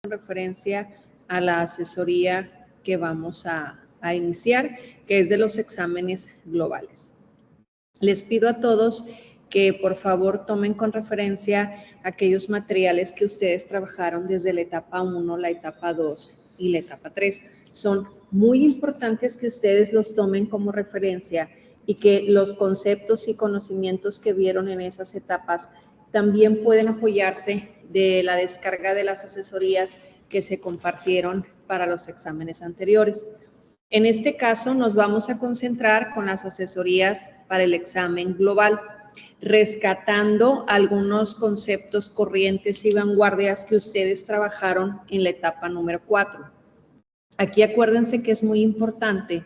referencia a la asesoría que vamos a iniciar, que es de los exámenes globales. Les pido a todos que por favor tomen con referencia aquellos materiales que ustedes trabajaron desde la etapa 1, la etapa 2 y la etapa 3. Son muy importantes que ustedes los tomen como referencia y que los conceptos y conocimientos que vieron en esas etapas también pueden apoyarse de la descarga de las asesorías que se compartieron para los exámenes anteriores. En este caso nos vamos a concentrar con las asesorías para el examen global, rescatando algunos conceptos, corrientes y vanguardias que ustedes trabajaron en la etapa número 4. Aquí acuérdense que es muy importante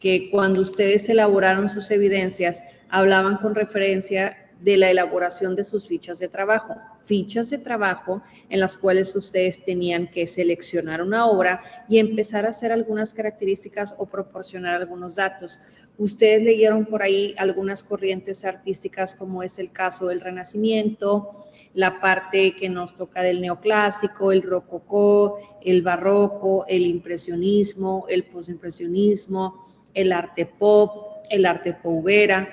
que cuando ustedes elaboraron sus evidencias, hablaban con referencia de la elaboración de sus fichas de trabajo en las cuales ustedes tenían que seleccionar una obra y empezar a hacer algunas características o proporcionar algunos datos. Ustedes leyeron por ahí algunas corrientes artísticas, como es el caso del Renacimiento, la parte que nos toca del neoclásico, el rococó, el barroco, el impresionismo, el postimpresionismo, el arte pop, el arte povera,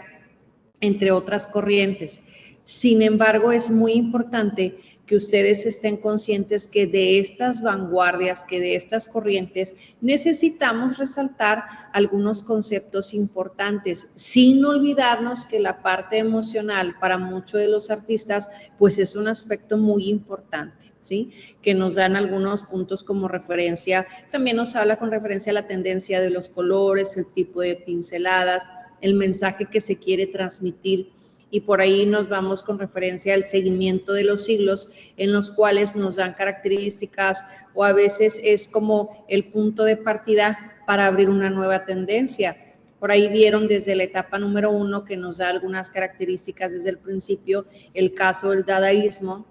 entre otras corrientes. Sin embargo, es muy importante que ustedes estén conscientes que de estas vanguardias, que de estas corrientes, necesitamos resaltar algunos conceptos importantes, sin olvidarnos que la parte emocional para muchos de los artistas, pues es un aspecto muy importante, ¿sí? Que nos dan algunos puntos como referencia, también nos habla con referencia a la tendencia de los colores, el tipo de pinceladas, el mensaje que se quiere transmitir, y por ahí nos vamos con referencia al seguimiento de los siglos en los cuales nos dan características o a veces es como el punto de partida para abrir una nueva tendencia. Por ahí vieron desde la etapa número 1 que nos da algunas características desde el principio, el caso del dadaísmo,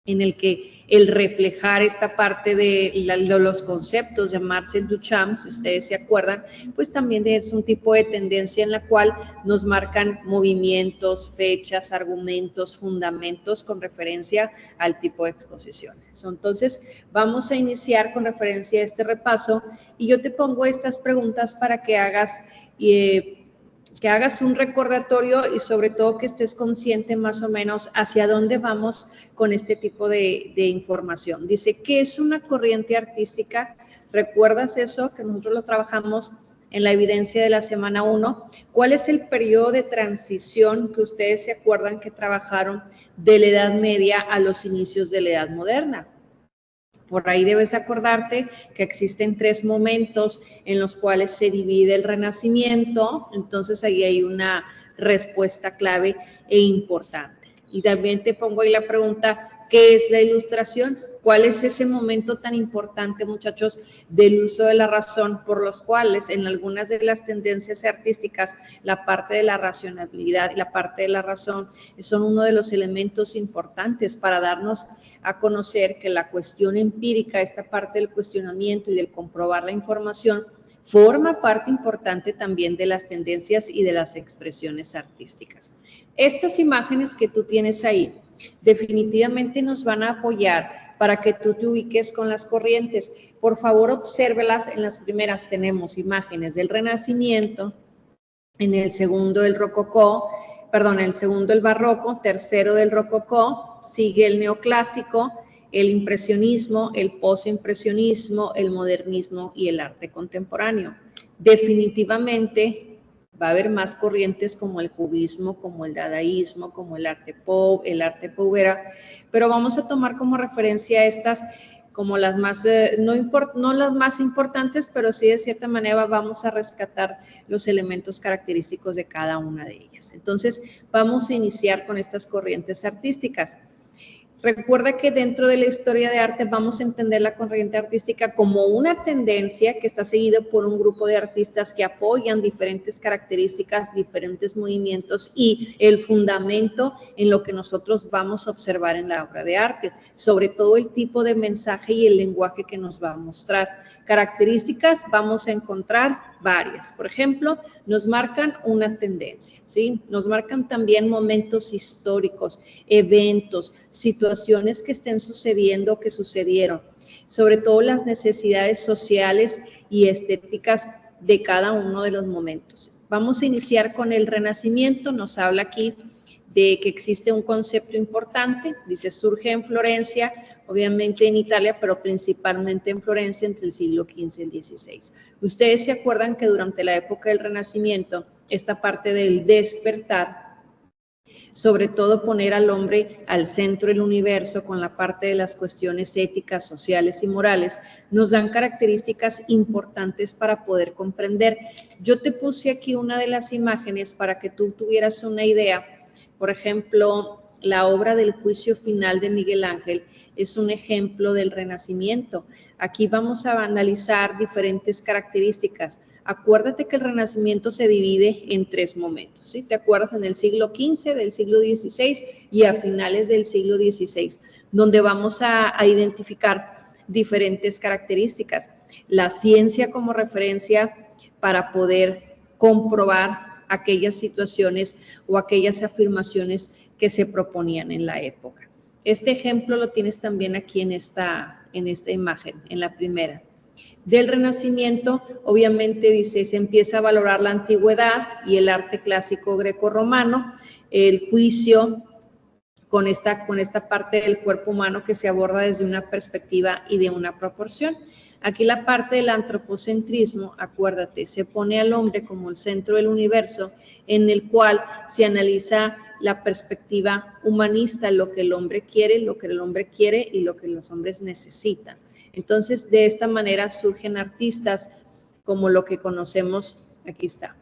en el que el reflejar esta parte de los conceptos de Marcel Duchamp, si ustedes se acuerdan, pues también es un tipo de tendencia en la cual nos marcan movimientos, fechas, argumentos, fundamentos con referencia al tipo de exposiciones. Entonces, vamos a iniciar con referencia a este repaso y yo te pongo estas preguntas para que hagas un recordatorio y sobre todo que estés consciente más o menos hacia dónde vamos con este tipo de información. Dice, ¿qué es una corriente artística? ¿Recuerdas eso? Que nosotros lo trabajamos en la evidencia de la semana 1. ¿Cuál es el periodo de transición que ustedes se acuerdan que trabajaron de la Edad Media a los inicios de la Edad Moderna? Por ahí debes acordarte que existen 3 momentos en los cuales se divide el Renacimiento, entonces ahí hay una respuesta clave e importante. Y también te pongo ahí la pregunta, ¿qué es la Ilustración? ¿Cuál es ese momento tan importante, muchachos, del uso de la razón por los cuales en algunas de las tendencias artísticas la parte de la racionalidad y la parte de la razón son uno de los elementos importantes para darnos a conocer que la cuestión empírica, esta parte del cuestionamiento y del comprobar la información, forma parte importante también de las tendencias y de las expresiones artísticas. Estas imágenes que tú tienes ahí definitivamente nos van a apoyar para que tú te ubiques con las corrientes. Por favor, obsérvelas. En las primeras tenemos imágenes del Renacimiento, en el segundo el Rococó, perdón, el segundo el Barroco, tercero del Rococó, sigue el Neoclásico, el Impresionismo, el Postimpresionismo, el Modernismo y el Arte Contemporáneo. Definitivamente va a haber más corrientes como el cubismo, como el dadaísmo, como el arte pop, el arte povera, pero vamos a tomar como referencia estas como las más, no las más importantes, pero sí de cierta manera vamos a rescatar los elementos característicos de cada una de ellas. Entonces, vamos a iniciar con estas corrientes artísticas. Recuerda que dentro de la historia de arte vamos a entender la corriente artística como una tendencia que está seguida por un grupo de artistas que apoyan diferentes características, diferentes movimientos y el fundamento en lo que nosotros vamos a observar en la obra de arte, sobre todo el tipo de mensaje y el lenguaje que nos va a mostrar. Características vamos a encontrar varias. Por ejemplo, nos marcan una tendencia, ¿sí? Nos marcan también momentos históricos, eventos, situaciones que estén sucediendo, que sucedieron, sobre todo las necesidades sociales y estéticas de cada uno de los momentos. Vamos a iniciar con el Renacimiento. Nos habla aquí de que existe un concepto importante, dice, surge en Florencia, obviamente en Italia, pero principalmente en Florencia entre el siglo XV y el XVI. Ustedes se acuerdan que durante la época del Renacimiento, esta parte del despertar, sobre todo poner al hombre al centro del universo con la parte de las cuestiones éticas, sociales y morales, nos dan características importantes para poder comprender. Yo te puse aquí una de las imágenes para que tú tuvieras una idea. Por ejemplo, la obra del Juicio Final de Miguel Ángel es un ejemplo del Renacimiento. Aquí vamos a analizar diferentes características. Acuérdate que el Renacimiento se divide en 3 momentos, ¿sí? ¿Te acuerdas? En el siglo XV, del siglo XVI y a finales del siglo XVI, donde vamos a identificar diferentes características. La ciencia como referencia para poder comprobar aquellas situaciones o aquellas afirmaciones que se proponían en la época. Este ejemplo lo tienes también aquí en esta imagen, en la primera. Del Renacimiento, obviamente dice, se empieza a valorar la antigüedad y el arte clásico grecorromano, el juicio con esta parte del cuerpo humano que se aborda desde una perspectiva y de una proporción. Aquí la parte del antropocentrismo, acuérdate, se pone al hombre como el centro del universo, en el cual se analiza la perspectiva humanista, lo que el hombre quiere y lo que los hombres necesitan. Entonces, de esta manera surgen artistas como lo que conocemos, aquí está,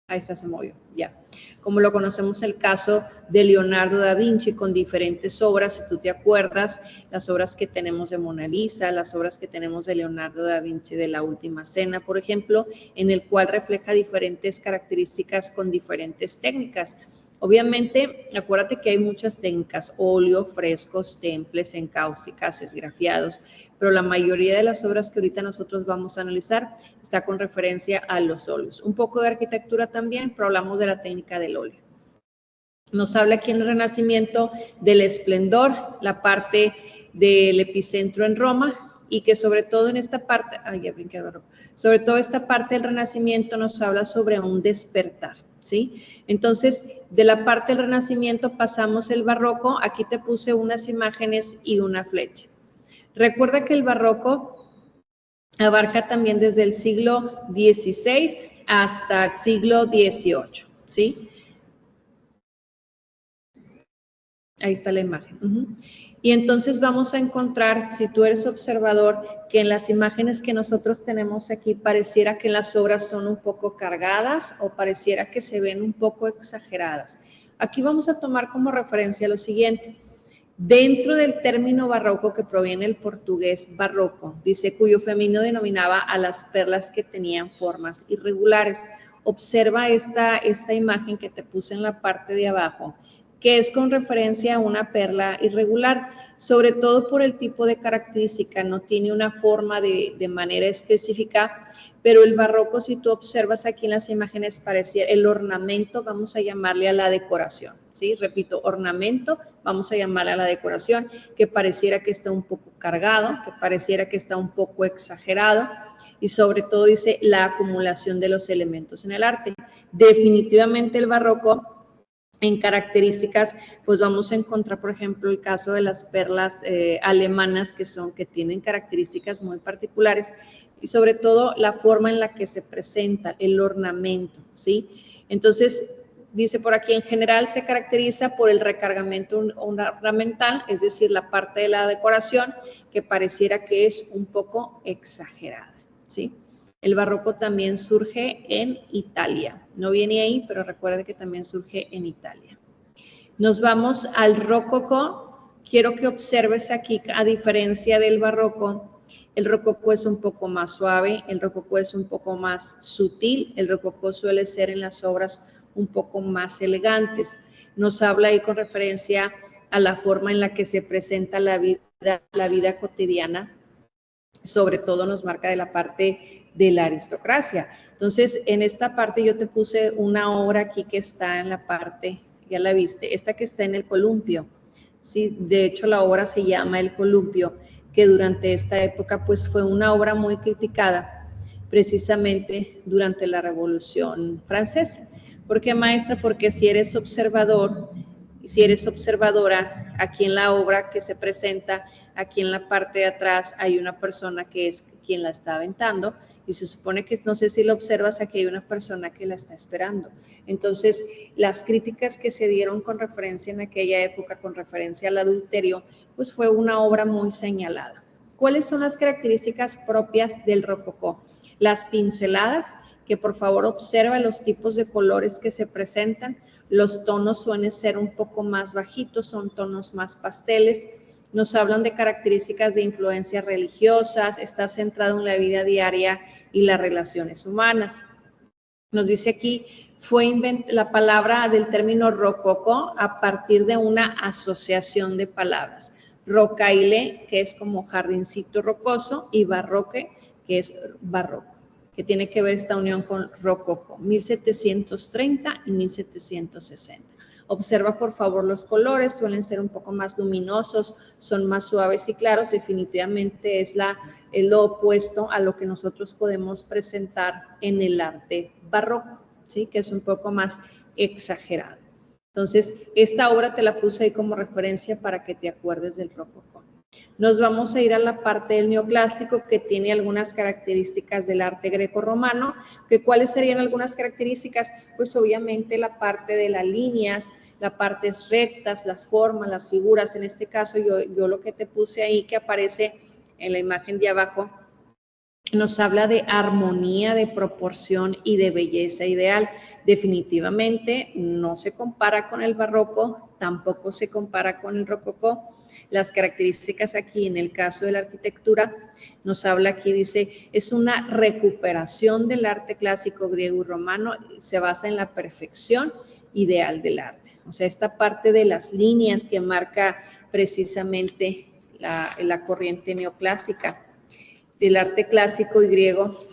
ahí está, se movió, ya. Como lo conocemos el caso de Leonardo da Vinci con diferentes obras, si tú te acuerdas, las obras que tenemos de Mona Lisa, las obras que tenemos de Leonardo da Vinci de La Última Cena, por ejemplo, en el cual refleja diferentes características con diferentes técnicas. Obviamente, acuérdate que hay muchas técnicas, óleo, frescos, temples, encáusticas, esgrafiados, pero la mayoría de las obras que ahorita nosotros vamos a analizar está con referencia a los óleos. Un poco de arquitectura también, pero hablamos de la técnica del óleo. Nos habla aquí en el Renacimiento del esplendor, la parte del epicentro en Roma, y que sobre todo en esta parte, sobre todo esta parte del Renacimiento nos habla sobre un despertar, ¿sí? Entonces, de la parte del Renacimiento pasamos el Barroco, aquí te puse unas imágenes y una flecha. Recuerda que el Barroco abarca también desde el siglo XVI hasta el siglo XVIII, ¿sí? Ahí está la imagen. Y entonces vamos a encontrar, si tú eres observador, que en las imágenes que nosotros tenemos aquí pareciera que las obras son un poco cargadas o pareciera que se ven un poco exageradas. Aquí vamos a tomar como referencia lo siguiente. Dentro del término barroco que proviene del portugués barroco, dice, cuyo femenino denominaba a las perlas que tenían formas irregulares. Observa esta imagen que te puse en la parte de abajo, que es con referencia a una perla irregular, sobre todo por el tipo de característica, no tiene una forma de manera específica, pero el barroco, si tú observas aquí en las imágenes, parecía el ornamento, vamos a llamarle a la decoración, ¿sí? Repito, ornamento, vamos a llamarle a la decoración, que pareciera que está un poco cargado, que pareciera que está un poco exagerado, y sobre todo dice la acumulación de los elementos en el arte. Definitivamente el barroco, en características, pues vamos a encontrar, por ejemplo, el caso de las perlas alemanas que tienen características muy particulares y sobre todo la forma en la que se presenta el ornamento, ¿sí? Entonces, dice por aquí, en general se caracteriza por el recargamento ornamental, es decir, la parte de la decoración que pareciera que es un poco exagerada, ¿sí? El barroco también surge en Italia. No viene ahí, pero recuerde que también surge en Italia. Nos vamos al rococó. Quiero que observes aquí, a diferencia del barroco, el rococó es un poco más suave, el rococó es un poco más sutil, el rococó suele ser en las obras un poco más elegantes. Nos habla ahí con referencia a la forma en la que se presenta la vida cotidiana. Sobre todo nos marca de la parte de la aristocracia. Entonces, en esta parte yo te puse una obra aquí que está en la parte, ya la viste, esta que está en el columpio. Sí, de hecho, la obra se llama El Columpio, que durante esta época pues fue una obra muy criticada, precisamente durante la Revolución Francesa. ¿Por qué, maestra? Porque si eres observador, si eres observadora, aquí en la obra que se presenta, aquí en la parte de atrás hay una persona que es quien la está aventando y se supone que, no sé si lo observas, aquí hay una persona que la está esperando. Entonces, las críticas que se dieron con referencia en aquella época, con referencia al adulterio, pues fue una obra muy señalada. ¿Cuáles son las características propias del rococó? Las pinceladas, que por favor observa los tipos de colores que se presentan. Los tonos suelen ser un poco más bajitos, son tonos más pasteles. Nos hablan de características de influencias religiosas, está centrado en la vida diaria y las relaciones humanas. Nos dice aquí, fue la palabra del término rococó a partir de una asociación de palabras. Rocaille, que es como jardincito rocoso, y barroque, que es barroco, que tiene que ver esta unión con rococó, 1730 y 1760. Observa por favor los colores, suelen ser un poco más luminosos, son más suaves y claros, definitivamente es lo opuesto a lo que nosotros podemos presentar en el arte barroco, ¿sí? Que es un poco más exagerado. Entonces, esta obra te la puse ahí como referencia para que te acuerdes del rococó. Nos vamos a ir a la parte del neoclásico, que tiene algunas características del arte greco-romano. ¿Cuáles serían algunas características? Pues obviamente la parte de las líneas, las partes rectas, las formas, las figuras. En este caso yo lo que te puse ahí, que aparece en la imagen de abajo, nos habla de armonía, de proporción y de belleza ideal. Definitivamente no se compara con el barroco, tampoco se compara con el rococó. Las características aquí en el caso de la arquitectura nos habla aquí, dice, es una recuperación del arte clásico griego y romano, se basa en la perfección ideal del arte. O sea, esta parte de las líneas que marca precisamente la corriente neoclásica del arte clásico y griego,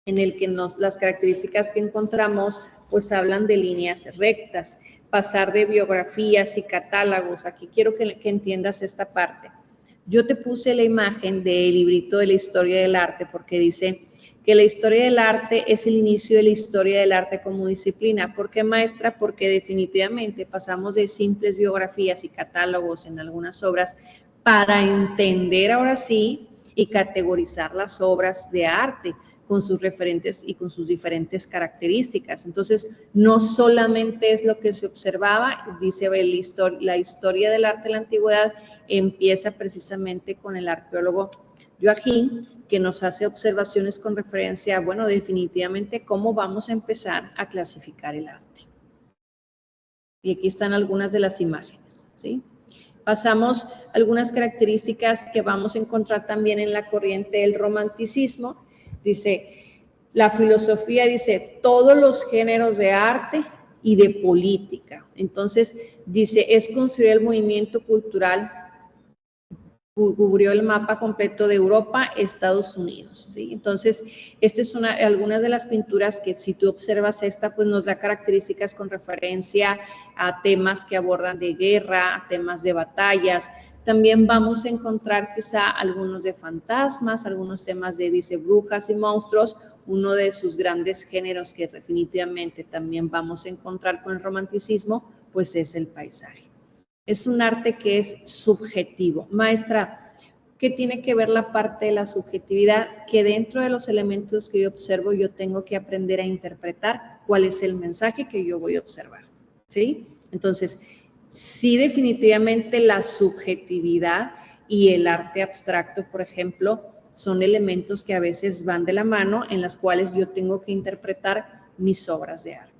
en el que las características que encontramos pues hablan de líneas rectas, pasar de biografías y catálogos. Aquí quiero que entiendas esta parte. Yo te puse la imagen del librito de la historia del arte porque dice que la historia del arte es el inicio de la historia del arte como disciplina. ¿Por qué, maestra? Porque definitivamente pasamos de simples biografías y catálogos en algunas obras para entender ahora sí y categorizar las obras de arte con sus referentes y con sus diferentes características. Entonces, no solamente es lo que se observaba, dice la historia del arte de la antigüedad empieza precisamente con el arqueólogo Joachim, que nos hace observaciones con referencia a, bueno, definitivamente cómo vamos a empezar a clasificar el arte. Y aquí están algunas de las imágenes, ¿sí? Pasamos algunas características que vamos a encontrar también en la corriente del romanticismo. Dice, la filosofía dice todos los géneros de arte y de política. Entonces, dice, es construir el movimiento cultural, cubrió el mapa completo de Europa, Estados Unidos, ¿sí? Entonces, esta es algunas de las pinturas que si tú observas esta, pues nos da características con referencia a temas que abordan de guerra, a temas de batallas. También vamos a encontrar quizá algunos de fantasmas, algunos temas de, dice, brujas y monstruos, uno de sus grandes géneros que definitivamente también vamos a encontrar con el romanticismo, pues es el paisaje. Es un arte que es subjetivo. Maestra, ¿qué tiene que ver la parte de la subjetividad? Que dentro de los elementos que yo observo, yo tengo que aprender a interpretar cuál es el mensaje que yo voy a observar, ¿sí? Entonces, sí, definitivamente la subjetividad y el arte abstracto, por ejemplo, son elementos que a veces van de la mano, en las cuales yo tengo que interpretar mis obras de arte.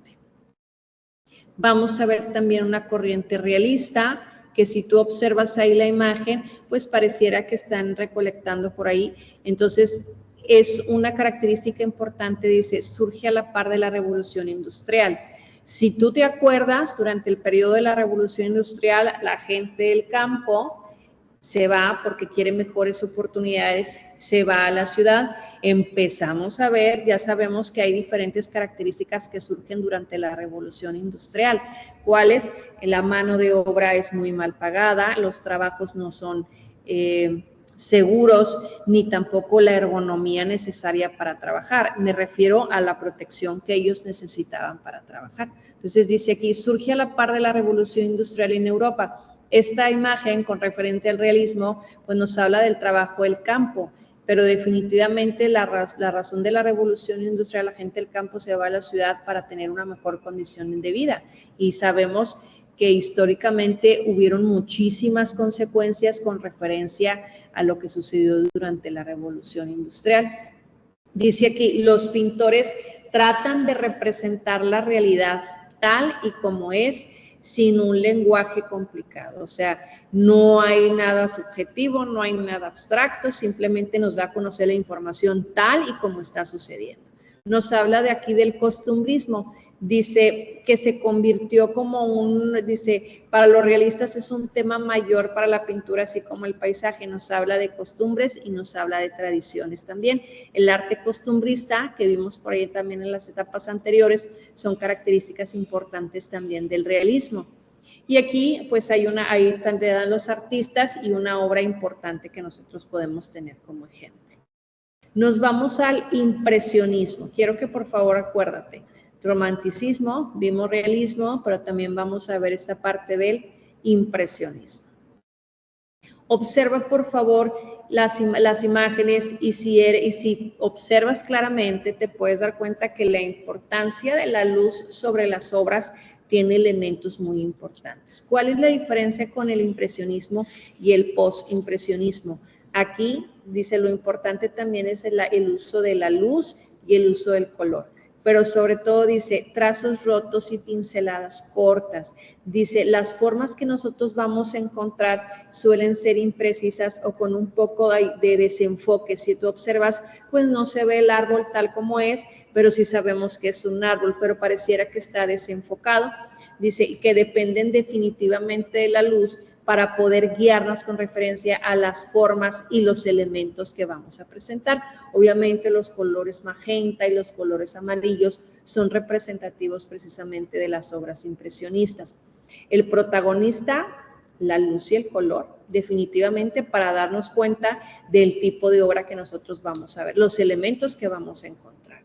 Vamos a ver también una corriente realista, que si tú observas ahí la imagen, pues pareciera que están recolectando por ahí. Entonces, es una característica importante, dice, surge a la par de la revolución industrial. Si tú te acuerdas, durante el periodo de la revolución industrial, la gente del campo se va porque quiere mejores oportunidades, se va a la ciudad. Empezamos a ver, ya sabemos que hay diferentes características que surgen durante la revolución industrial. ¿Cuáles? La mano de obra es muy mal pagada, los trabajos no son seguros, ni tampoco la ergonomía necesaria para trabajar. Me refiero a la protección que ellos necesitaban para trabajar. Entonces dice aquí, surge a la par de la revolución industrial en Europa. Esta imagen con referencia al realismo pues nos habla del trabajo del campo, pero definitivamente la razón de la revolución industrial, la gente del campo se va a la ciudad para tener una mejor condición de vida, y sabemos que históricamente hubieron muchísimas consecuencias con referencia a lo que sucedió durante la revolución industrial. Dice aquí, los pintores tratan de representar la realidad tal y como es, sin un lenguaje complicado. O sea, no hay nada subjetivo, no hay nada abstracto, simplemente nos da a conocer la información tal y como está sucediendo. Nos habla de aquí del costumbrismo. Dice que se convirtió como dice, para los realistas es un tema mayor para la pintura, así como el paisaje. Nos habla de costumbres y nos habla de tradiciones también. El arte costumbrista, que vimos por ahí también en las etapas anteriores, son características importantes también del realismo. Y aquí, pues ahí también dan los artistas y una obra importante que nosotros podemos tener como ejemplo. Nos vamos al impresionismo. Quiero que por favor acuérdate. Romanticismo, vimos realismo, pero también vamos a ver esta parte del impresionismo. Observa por favor las imágenes y si observas claramente te puedes dar cuenta que la importancia de la luz sobre las obras tiene elementos muy importantes. ¿Cuál es la diferencia con el impresionismo y el postimpresionismo? Aquí dice lo importante también es el uso de la luz y el uso del color, pero sobre todo dice trazos rotos y pinceladas cortas. Dice las formas que nosotros vamos a encontrar suelen ser imprecisas o con un poco de desenfoque. Si tú observas, pues no se ve el árbol tal como es, pero sí sabemos que es un árbol, pero pareciera que está desenfocado. Dice que dependen definitivamente de la luz para poder guiarnos con referencia a las formas y los elementos que vamos a presentar. Obviamente los colores magenta y los colores amarillos son representativos precisamente de las obras impresionistas. El protagonista, la luz y el color, definitivamente para darnos cuenta del tipo de obra que nosotros vamos a ver, los elementos que vamos a encontrar.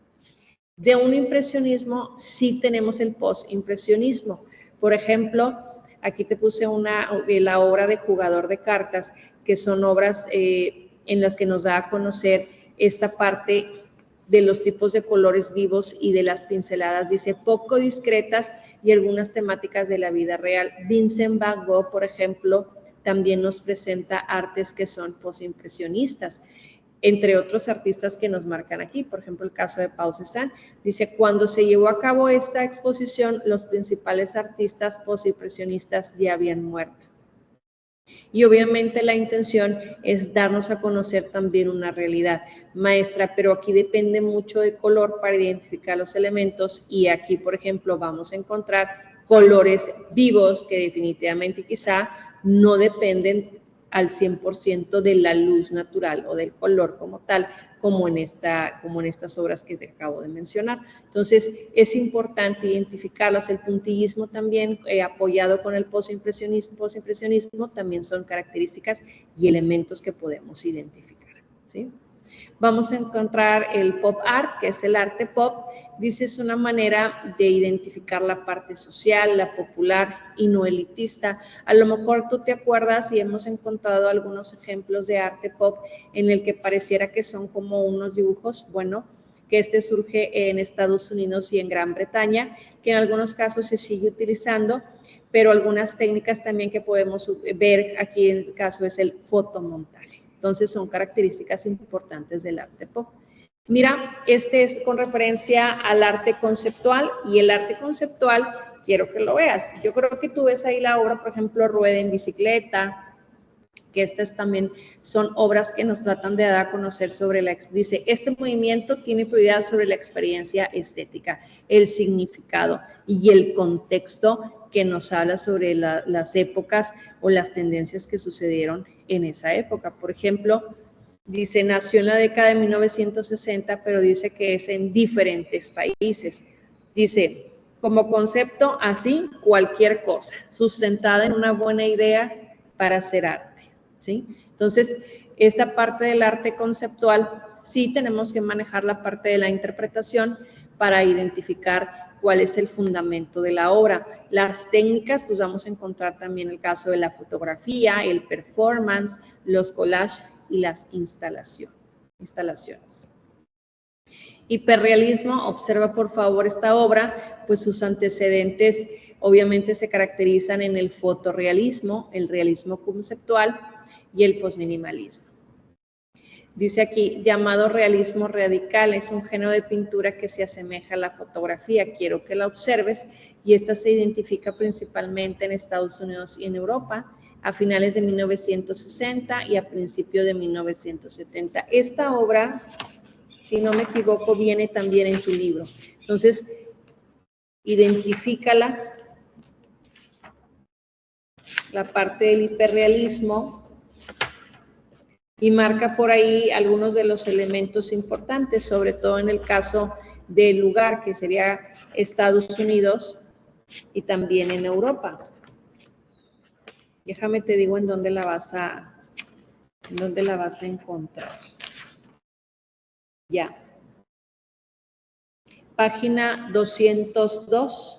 De un impresionismo sí tenemos el postimpresionismo. Por ejemplo, aquí te puse la obra de Jugador de Cartas, que son obras en las que nos da a conocer esta parte de los tipos de colores vivos y de las pinceladas, dice, poco discretas y algunas temáticas de la vida real. Vincent Van Gogh, por ejemplo, también nos presenta artes que son postimpresionistas, entre otros artistas que nos marcan aquí, por ejemplo, el caso de Paul Cézanne. Dice, cuando se llevó a cabo esta exposición, los principales artistas postimpresionistas ya habían muerto. Y obviamente la intención es darnos a conocer también una realidad. Maestra, pero aquí depende mucho del color para identificar los elementos, y aquí, por ejemplo, vamos a encontrar colores vivos que definitivamente quizá no dependen al 100% de la luz natural o del color como tal, como en estas obras que te acabo de mencionar. Entonces, es importante identificarlos. El puntillismo también, apoyado con el postimpresionismo, también son características y elementos que podemos identificar, ¿sí? Vamos a encontrar el pop art, que es el arte pop. Dice, es una manera de identificar la parte social, la popular y no elitista. A lo mejor tú te acuerdas y hemos encontrado algunos ejemplos de arte pop en el que pareciera que son como unos dibujos, bueno, que surge en Estados Unidos y en Gran Bretaña, que en algunos casos se sigue utilizando, pero algunas técnicas también que podemos ver aquí en el caso es el fotomontaje. Entonces son características importantes del arte pop. Mira, este es con referencia al arte conceptual, y el arte conceptual quiero que lo veas. Yo creo que tú ves ahí la obra, por ejemplo, Rueda en bicicleta, que estas también son obras que nos tratan de dar a conocer sobre dice, este movimiento tiene prioridad sobre la experiencia estética, el significado y el contexto que nos habla sobre las épocas o las tendencias que sucedieron en esa época. Por ejemplo, dice, nació en la década de 1960, pero dice que es en diferentes países. Dice, como concepto, así, cualquier cosa, sustentada en una buena idea para hacer arte, ¿sí? Entonces, esta parte del arte conceptual, sí tenemos que manejar la parte de la interpretación para identificar cuál es el fundamento de la obra. Las técnicas, pues vamos a encontrar también el caso de la fotografía, el performance, los collages y las instalaciones. Hiperrealismo, observa por favor esta obra, pues sus antecedentes obviamente se caracterizan en el fotorrealismo, el realismo conceptual y el posminimalismo. Dice aquí, llamado realismo radical, es un género de pintura que se asemeja a la fotografía. Quiero que la observes, y esta se identifica principalmente en Estados Unidos y en Europa a finales de 1960 y a principios de 1970. Esta obra, si no me equivoco, viene también en tu libro. Entonces, identifícala, la parte del hiperrealismo, y marca por ahí algunos de los elementos importantes, sobre todo en el caso del lugar, que sería Estados Unidos y también en Europa. Déjame te digo en dónde la vas a encontrar. Ya. Página 202.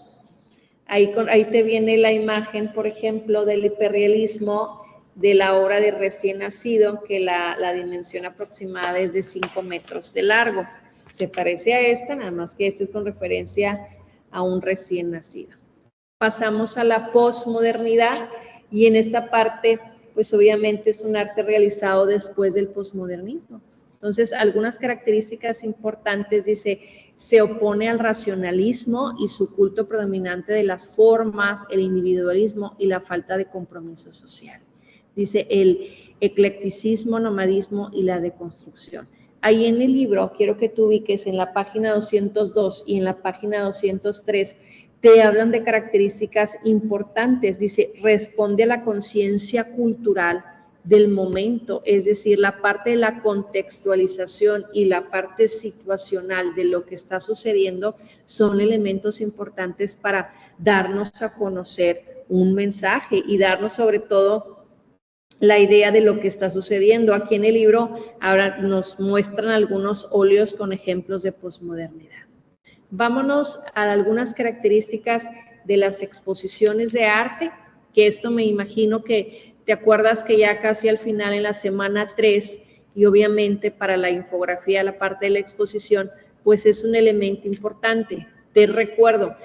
Ahí te viene la imagen, por ejemplo, del hiperrealismo de la obra de recién nacido, que la dimensión aproximada es de 5 metros de largo. Se parece a esta, nada más que esta es con referencia a un recién nacido. Pasamos a la posmodernidad, y en esta parte, pues obviamente es un arte realizado después del posmodernismo. Entonces, algunas características importantes, dice, se opone al racionalismo y su culto predominante de las formas, el individualismo y la falta de compromiso social. Dice, el eclecticismo, nomadismo y la deconstrucción. Ahí en el libro, quiero que tú ubiques en la página 202 y en la página 203, te hablan de características importantes. Dice, responde a la conciencia cultural del momento, es decir, la parte de la contextualización y la parte situacional de lo que está sucediendo son elementos importantes para darnos a conocer un mensaje y darnos sobre todo la idea de lo que está sucediendo. Aquí en el libro ahora nos muestran algunos óleos con ejemplos de posmodernidad. Vámonos a algunas características de las exposiciones de arte, que esto me imagino que te acuerdas que ya casi al final en la semana 3, y obviamente para la infografía, la parte de la exposición, pues es un elemento importante. Te recuerdo,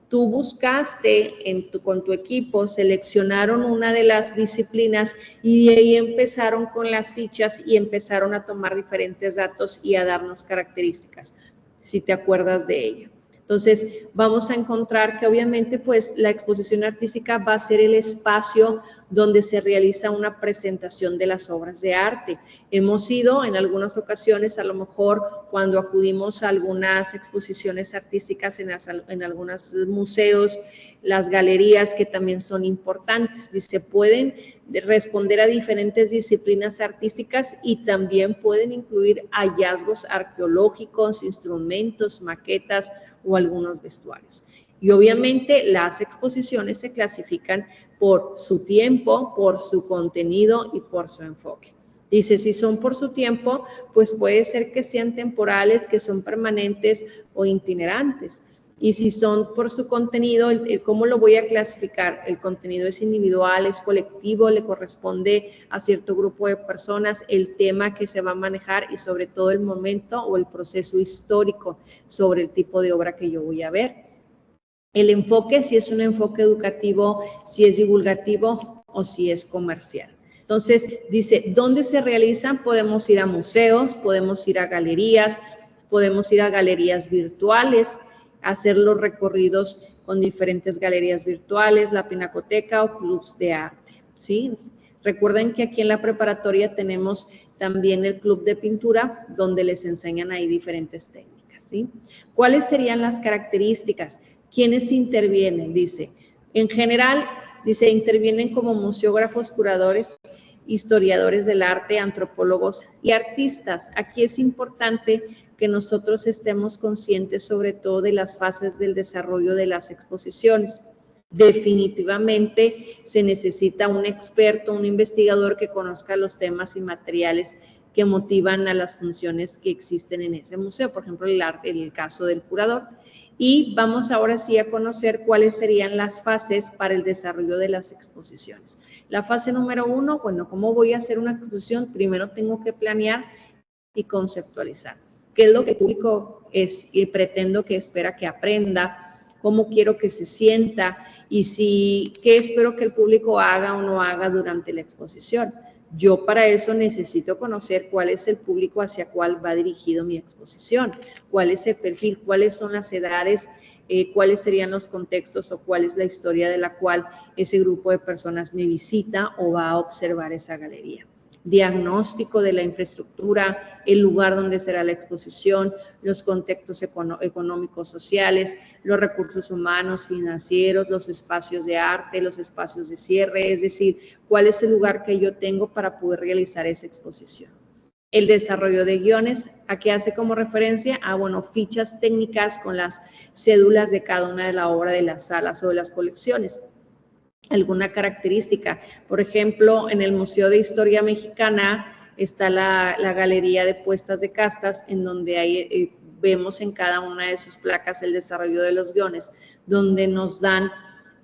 tú buscaste con tu equipo, seleccionaron una de las disciplinas y de ahí empezaron con las fichas y empezaron a tomar diferentes datos y a darnos características, si te acuerdas de ello. Entonces, vamos a encontrar que obviamente pues la exposición artística va a ser el espacio donde se realiza una presentación de las obras de arte. Hemos ido en algunas ocasiones, a lo mejor cuando acudimos a algunas exposiciones artísticas en algunos museos, las galerías, que también son importantes, y se pueden responder a diferentes disciplinas artísticas y también pueden incluir hallazgos arqueológicos, instrumentos, maquetas o algunos vestuarios. Y obviamente las exposiciones se clasifican por su tiempo, por su contenido y por su enfoque. Dice, si son por su tiempo, pues puede ser que sean temporales, que son permanentes o itinerantes. Y si son por su contenido, ¿cómo lo voy a clasificar? El contenido es individual, es colectivo, le corresponde a cierto grupo de personas, el tema que se va a manejar y sobre todo el momento o el proceso histórico sobre el tipo de obra que yo voy a ver. El enfoque, si es un enfoque educativo, si es divulgativo o si es comercial. Entonces, dice, ¿dónde se realizan? Podemos ir a museos, podemos ir a galerías virtuales, hacer los recorridos con diferentes galerías virtuales, la pinacoteca o clubs de arte, ¿sí? Recuerden que aquí en la preparatoria tenemos también el club de pintura, donde les enseñan ahí diferentes técnicas, ¿sí? ¿Cuáles serían las características? ¿Quiénes intervienen? Dice, en general, dice, intervienen como museógrafos, curadores, historiadores del arte, antropólogos y artistas. Aquí es importante que nosotros estemos conscientes sobre todo de las fases del desarrollo de las exposiciones. Definitivamente se necesita un experto, un investigador que conozca los temas y materiales que motivan a las funciones que existen en ese museo, por ejemplo, el caso del curador. Y vamos ahora sí a conocer cuáles serían las fases para el desarrollo de las exposiciones. La fase número 1, bueno, ¿cómo voy a hacer una exposición? Primero tengo que planear y conceptualizar. ¿Qué es lo que el público es y pretendo que espera que aprenda? ¿Cómo quiero que se sienta? Y qué espero que el público haga o no haga durante la exposición. Yo para eso necesito conocer cuál es el público hacia cuál va dirigido mi exposición, cuál es el perfil, cuáles son las edades, cuáles serían los contextos o cuál es la historia de la cual ese grupo de personas me visita o va a observar esa galería. Diagnóstico de la infraestructura, el lugar donde será la exposición, los contextos económicos, sociales, los recursos humanos, financieros, los espacios de arte, los espacios de cierre, es decir, cuál es el lugar que yo tengo para poder realizar esa exposición. El desarrollo de guiones, ¿a qué hace como referencia? Bueno, fichas técnicas con las cédulas de cada una de la obra de las salas o de las colecciones. Alguna característica. Por ejemplo, en el Museo de Historia Mexicana está la galería de puestas de castas, en donde vemos en cada una de sus placas el desarrollo de los guiones, donde nos dan,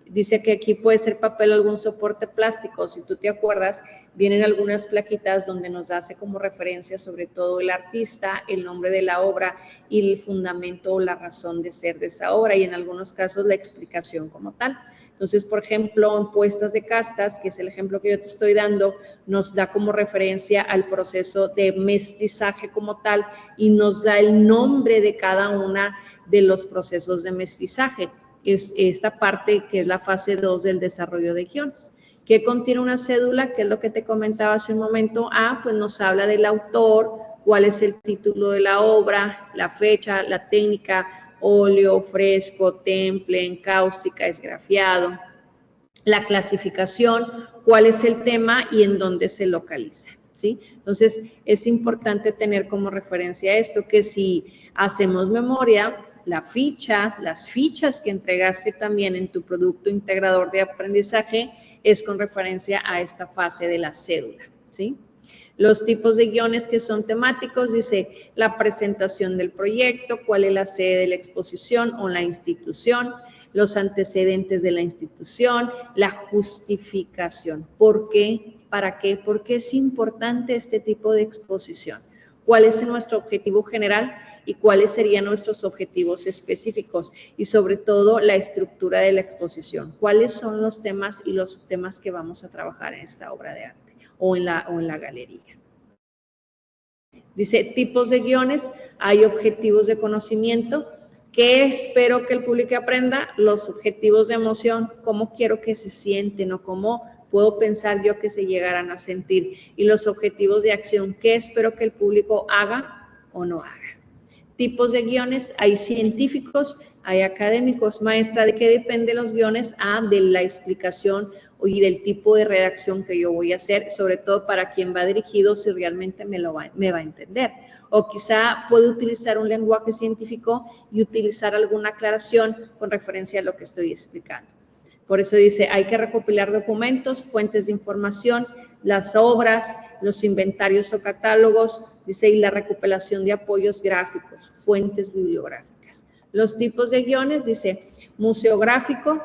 dice que aquí puede ser papel o algún soporte plástico. Si tú te acuerdas, vienen algunas plaquitas donde nos hace como referencia sobre todo el artista, el nombre de la obra y el fundamento o la razón de ser de esa obra, y en algunos casos la explicación como tal. Entonces, por ejemplo, en puestas de castas, que es el ejemplo que yo te estoy dando, nos da como referencia al proceso de mestizaje como tal y nos da el nombre de cada una de los procesos de mestizaje. Es esta parte que es la fase 2 del desarrollo de guiones. ¿Qué contiene una cédula? Que es lo que te comentaba hace un momento. Pues nos habla del autor, cuál es el título de la obra, la fecha, la técnica, óleo, fresco, temple, encáustica, esgrafiado, la clasificación, cuál es el tema y en dónde se localiza, ¿sí? Entonces, es importante tener como referencia esto, que si hacemos memoria, las fichas que entregaste también en tu producto integrador de aprendizaje es con referencia a esta fase de la cédula, ¿sí? Los tipos de guiones que son temáticos, dice la presentación del proyecto, cuál es la sede de la exposición o la institución, los antecedentes de la institución, la justificación. ¿Por qué? ¿Para qué? ¿Por qué es importante este tipo de exposición? ¿Cuál es nuestro objetivo general y cuáles serían nuestros objetivos específicos? Y sobre todo la estructura de la exposición. ¿Cuáles son los temas y los temas que vamos a trabajar en esta obra de arte o en la galería? Dice, tipos de guiones, hay objetivos de conocimiento. ¿Qué espero que el público aprenda? Los objetivos de emoción, cómo quiero que se sienten o cómo puedo pensar yo que se llegaran a sentir. Y los objetivos de acción, ¿qué espero que el público haga o no haga? Tipos de guiones, hay científicos, hay académicos. Maestra, ¿de qué dependen los guiones? De la explicación y del tipo de redacción que yo voy a hacer, sobre todo para quien va dirigido, si realmente me va a entender. O quizá puedo utilizar un lenguaje científico y utilizar alguna aclaración con referencia a lo que estoy explicando. Por eso dice, hay que recopilar documentos, fuentes de información, las obras, los inventarios o catálogos, dice, y la recopilación de apoyos gráficos, fuentes bibliográficas. Los tipos de guiones, dice, museográfico,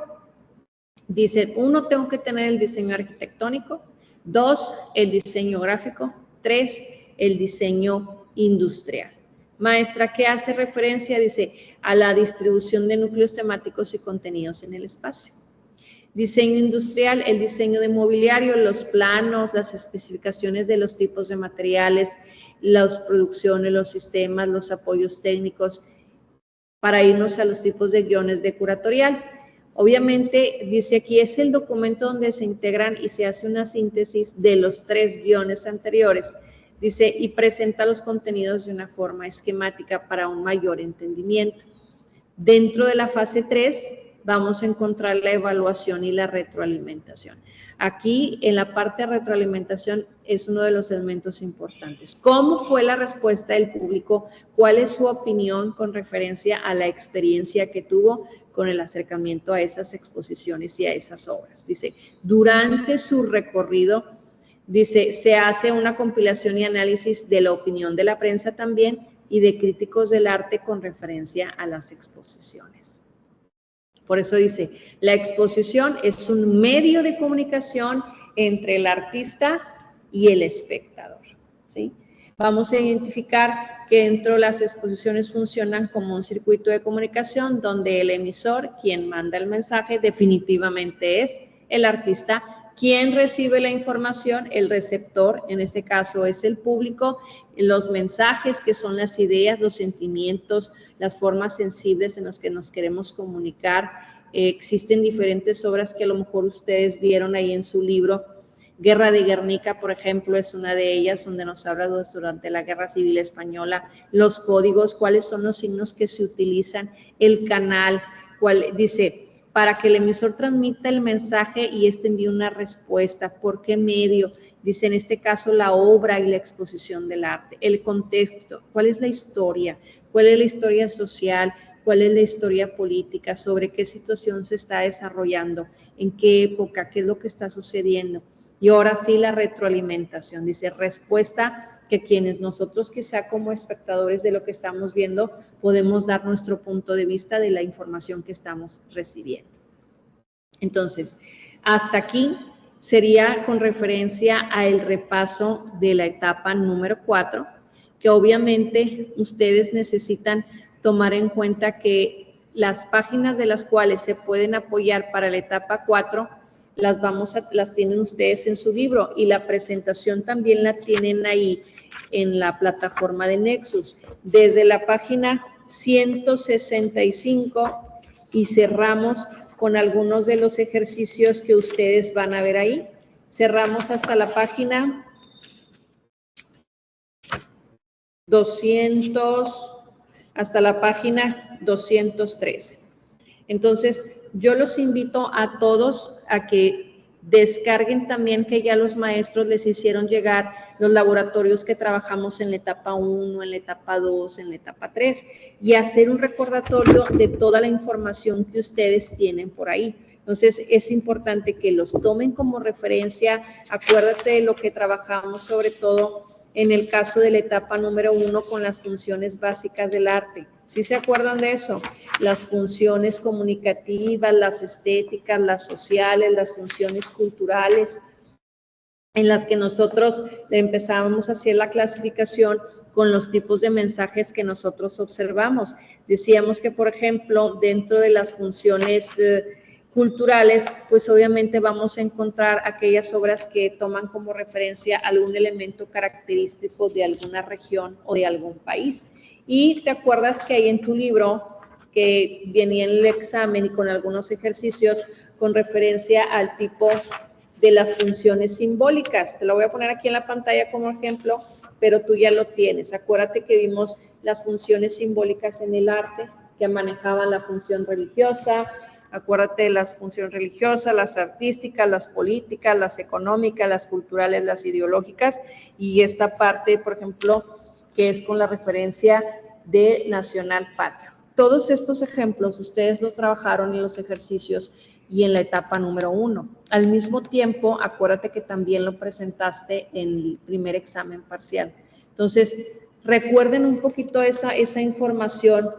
dice, 1, tengo que tener el diseño arquitectónico, 2, el diseño gráfico, 3, el diseño industrial. Maestra, ¿qué hace referencia? Dice, a la distribución de núcleos temáticos y contenidos en el espacio. Diseño industrial, el diseño de mobiliario, los planos, las especificaciones de los tipos de materiales, las producciones, los sistemas, los apoyos técnicos, para irnos a los tipos de guiones de curatorial. Obviamente, dice aquí, es el documento donde se integran y se hace una síntesis de los 3 guiones anteriores. Dice, y presenta los contenidos de una forma esquemática para un mayor entendimiento. Dentro de la fase 3, vamos a encontrar la evaluación y la retroalimentación. Aquí, en la parte de retroalimentación, es uno de los elementos importantes. ¿Cómo fue la respuesta del público? ¿Cuál es su opinión con referencia a la experiencia que tuvo con el acercamiento a esas exposiciones y a esas obras? Dice, durante su recorrido, dice, se hace una compilación y análisis de la opinión de la prensa también y de críticos del arte con referencia a las exposiciones. Por eso dice, la exposición es un medio de comunicación entre el artista y el espectador, ¿sí? Vamos a identificar que dentro de las exposiciones funcionan como un circuito de comunicación donde el emisor, quien manda el mensaje, definitivamente es el artista. Quien recibe la información, el receptor, en este caso es el público, los mensajes que son las ideas, los sentimientos, las formas sensibles en las que nos queremos comunicar. Existen diferentes obras que a lo mejor ustedes vieron ahí en su libro. Guerra de Guernica, por ejemplo, es una de ellas, donde nos habla durante la Guerra Civil Española, los códigos, cuáles son los signos que se utilizan, el canal, dice, para que el emisor transmita el mensaje y éste envíe una respuesta. ¿Por qué medio? Dice en este caso la obra y la exposición del arte. El contexto, ¿cuál es la historia? ¿Cuál es la historia social? ¿Cuál es la historia política? ¿Sobre qué situación se está desarrollando? ¿En qué época? ¿Qué es lo que está sucediendo? Y ahora sí la retroalimentación. Dice respuesta que quienes nosotros quizá como espectadores de lo que estamos viendo podemos dar nuestro punto de vista de la información que estamos recibiendo. Entonces, hasta aquí sería con referencia al repaso de la etapa número 4, que obviamente ustedes necesitan tomar en cuenta que las páginas de las cuales se pueden apoyar para la etapa 4 las tienen ustedes en su libro y la presentación también la tienen ahí en la plataforma de Nexus, desde la página 165 y cerramos con algunos de los ejercicios que ustedes van a ver ahí. Cerramos hasta la página 200, hasta la página 203. Entonces, yo los invito a todos a que descarguen también, que ya los maestros les hicieron llegar los laboratorios que trabajamos en la etapa 1, en la etapa 2, en la etapa 3, y hacer un recordatorio de toda la información que ustedes tienen por ahí. Entonces, es importante que los tomen como referencia. Acuérdate de lo que trabajamos, sobre todo en el caso de la etapa número 1 con las funciones básicas del arte. ¿Sí se acuerdan de eso? Las funciones comunicativas, las estéticas, las sociales, las funciones culturales, en las que nosotros empezábamos a hacer la clasificación con los tipos de mensajes que nosotros observamos. Decíamos que, por ejemplo, dentro de las funciones culturales, pues obviamente vamos a encontrar aquellas obras que toman como referencia algún elemento característico de alguna región o de algún país. Y te acuerdas que ahí en tu libro, que venía en el examen y con algunos ejercicios con referencia al tipo de las funciones simbólicas. Te lo voy a poner aquí en la pantalla como ejemplo, pero tú ya lo tienes. Acuérdate que vimos las funciones simbólicas en el arte que manejaban la función religiosa. Acuérdate de las funciones religiosas, las artísticas, las políticas, las económicas, las culturales, las ideológicas, y esta parte, por ejemplo, que es con la referencia de nacional patrio. Todos estos ejemplos ustedes los trabajaron en los ejercicios y en la etapa número 1. Al mismo tiempo, acuérdate que también lo presentaste en el primer examen parcial. Entonces, recuerden un poquito esa información.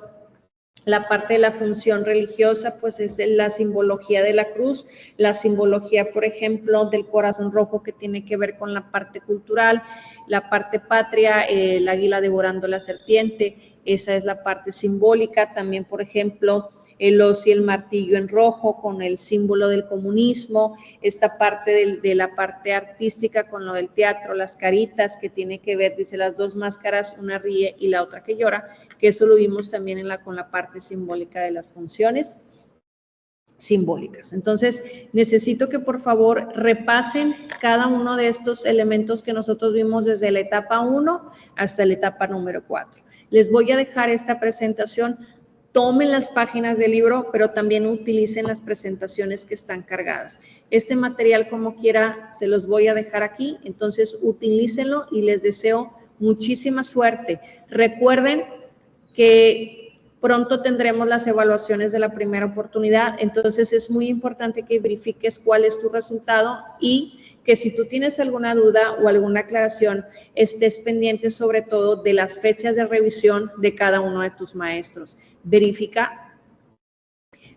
La parte de la función religiosa, pues es la simbología de la cruz, la simbología, por ejemplo, del corazón rojo, que tiene que ver con la parte cultural, la parte patria, el águila devorando la serpiente, esa es la parte simbólica. También, por ejemplo, el hoz y el martillo en rojo con el símbolo del comunismo, esta parte de la parte artística con lo del teatro, las caritas, que tiene que ver, dice, las dos máscaras, una ríe y la otra que llora, que eso lo vimos también con la parte simbólica de las funciones simbólicas. Entonces, necesito que por favor repasen cada uno de estos elementos que nosotros vimos desde la etapa 1 hasta la etapa número 4. Les voy a dejar esta presentación. tomen las páginas del libro, pero también utilicen las presentaciones que están cargadas. Este material, como quiera, se los voy a dejar aquí, entonces utilícenlo y les deseo muchísima suerte. Recuerden que pronto tendremos las evaluaciones de la primera oportunidad, entonces es muy importante que verifiques cuál es tu resultado y que si tú tienes alguna duda o alguna aclaración, estés pendiente sobre todo de las fechas de revisión de cada uno de tus maestros. Verifica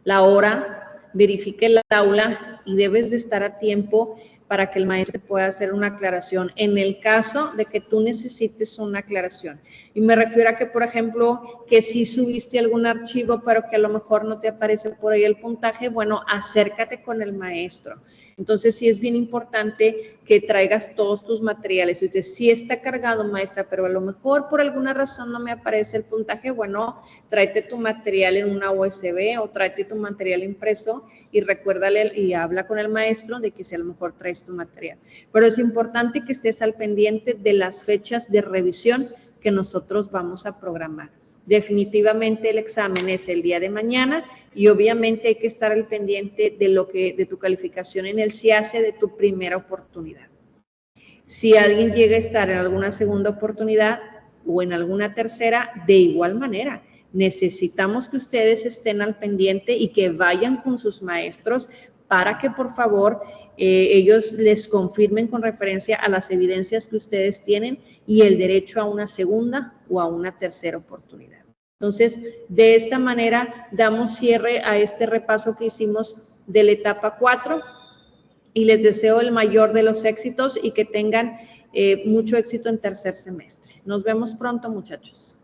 la hora, verifique el aula y debes de estar a tiempo para que el maestro te pueda hacer una aclaración en el caso de que tú necesites una aclaración. Y me refiero a que, por ejemplo, que si subiste algún archivo, pero que a lo mejor no te aparece por ahí el puntaje, bueno, acércate con el maestro. Entonces, sí es bien importante que traigas todos tus materiales. Y usted sí está cargado, maestra, pero a lo mejor por alguna razón no me aparece el puntaje. Bueno, tráete tu material en una USB o tráete tu material impreso y recuérdale y habla con el maestro de que si a lo mejor traes tu material. Pero es importante que estés al pendiente de las fechas de revisión que nosotros vamos a programar. Definitivamente el examen es el día de mañana y obviamente hay que estar al pendiente de tu calificación en el CIACE de tu primera oportunidad. Si alguien llega a estar en alguna segunda oportunidad o en alguna tercera, de igual manera, necesitamos que ustedes estén al pendiente y que vayan con sus maestros para que por favor ellos les confirmen con referencia a las evidencias que ustedes tienen y el derecho a una segunda o a una tercera oportunidad. Entonces, de esta manera damos cierre a este repaso que hicimos de la etapa 4 y les deseo el mayor de los éxitos y que tengan mucho éxito en tercer semestre. Nos vemos pronto, muchachos.